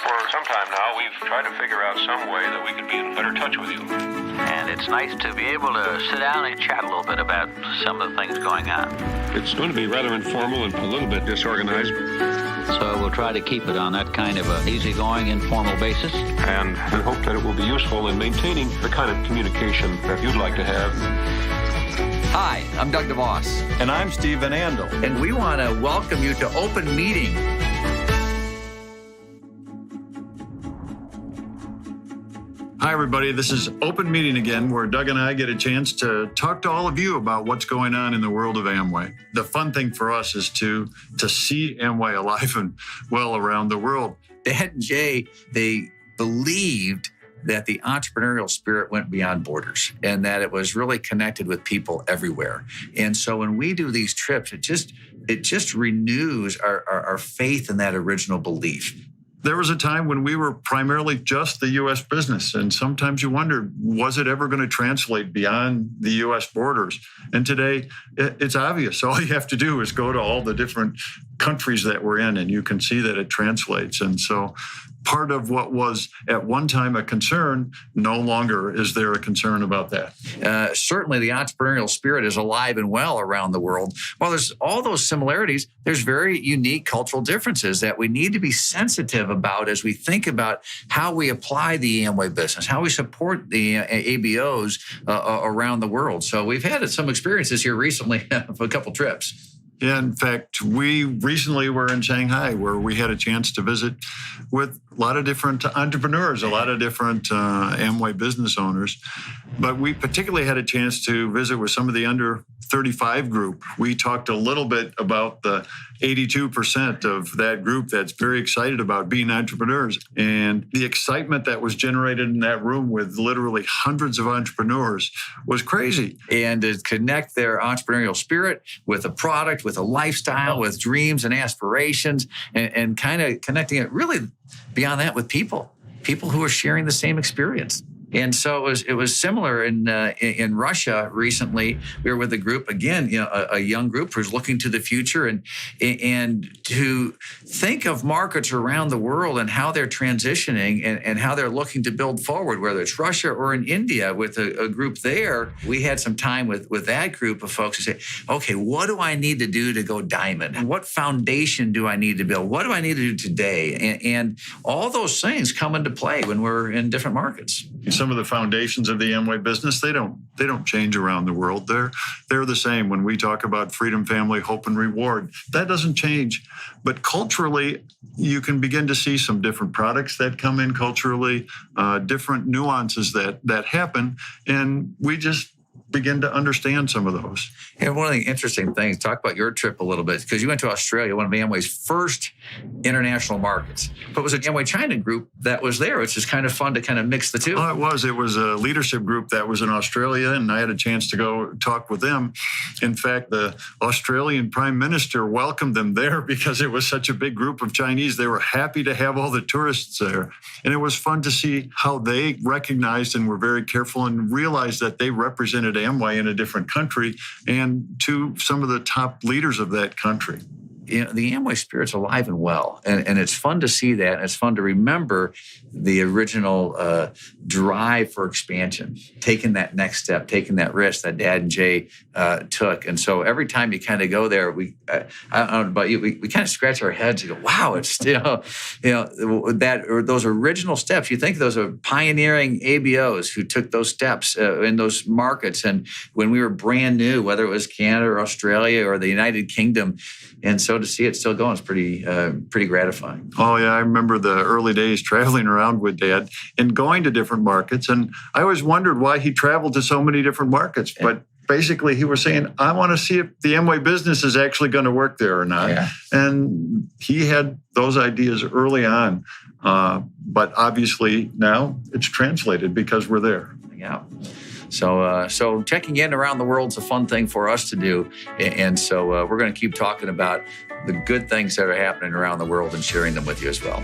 For some time now, we've tried to figure out some way that we could be in better touch with you. And it's nice to be able to sit down and chat a little bit about some of the things going on. It's going to be rather informal and a little bit disorganized. So we'll try to keep it on that kind of an easygoing, informal basis. And we hope that it will be useful in maintaining the kind of communication that you'd like to have. Hi, I'm Doug DeVos. And I'm Steve Van Andel. And we want to welcome you to Open Meeting. Hi, everybody. This is Open Meeting again, where Doug and I get a chance to talk to all of you about what's going on in the world of Amway. The fun thing for us is to see Amway alive and well around the world. Dad and Jay, they believed that the entrepreneurial spirit went beyond borders and that it was really connected with people everywhere. And so when we do these trips, it just renews our faith in that original belief. There was a time when we were primarily just the U.S. business, and sometimes you wondered, was it ever going to translate beyond the U.S. borders? And today, it's obvious. All you have to do is go to all the different countries that we're in, and you can see that it translates. And so part of what was at one time a concern, no longer is there a concern about that. Certainly the entrepreneurial spirit is alive and well around the world. While there's all those similarities, there's very unique cultural differences that we need to be sensitive about as we think about how we apply the Amway business, how we support the ABOs around the world. So we've had some experiences here recently of a couple trips. Yeah, in fact, we recently were in Shanghai, where we had a chance to visit with a lot of different entrepreneurs, a lot of different Amway business owners. But we particularly had a chance to visit with some of the under 35 group. We talked a little bit about the 82% of that group that's very excited about being entrepreneurs. And the excitement that was generated in that room with literally hundreds of entrepreneurs was crazy. And to connect their entrepreneurial spirit with a product, with a lifestyle, with dreams and aspirations, and kind of connecting it really beyond that with people who are sharing the same experience. And so it was similar in Russia recently. We were with a group, again, a young group who's looking to the future and to think of markets around the world and how they're transitioning and how they're looking to build forward, whether it's Russia or in India with a group there. We had some time with that group of folks to say, okay, what do I need to do to go diamond? What foundation do I need to build? What do I need to do today? And all those things come into play when we're in different markets. Some of the foundations of the Amway business, they don't change around the world. They're the same. When we talk about freedom, family, hope, and reward, that doesn't change. But culturally, you can begin to see some different products that come in culturally, different nuances that happen, and we just begin to understand some of those. And one of the interesting things, talk about your trip a little bit, because you went to Australia, one of Amway's first international markets. But it was an Amway China group that was there, which is kind of fun to kind of mix the two. Oh, it was. It was a leadership group that was in Australia, and I had a chance to go talk with them. In fact, the Australian Prime Minister welcomed them there because it was such a big group of Chinese. They were happy to have all the tourists there. And it was fun to see how they recognized and were very careful and realized that they represented Amway in a different country and to some of the top leaders of that country. The Amway spirit's alive and well, and it's fun to see that, and it's fun to remember the original drive for expansion, taking that next step, taking that risk that Dad and Jay took. And so every time you kind of go there, I don't know about you, we kind of scratch our heads and go, wow, it's that or those original steps. You think those are pioneering ABOs who took those steps in those markets, and when we were brand new, whether it was Canada or Australia or the United Kingdom, and so to see it still going is pretty gratifying. Oh, yeah. I remember the early days traveling around with Dad and going to different markets. And I always wondered why he traveled to so many different markets. Yeah. But basically, he was saying, I want to see if the Amway business is actually going to work there or not. Yeah. And he had those ideas early on. But obviously, now it's translated because we're there. Yeah. So checking in around the world is a fun thing for us to do. And so we're going to keep talking about the good things that are happening around the world and sharing them with you as well.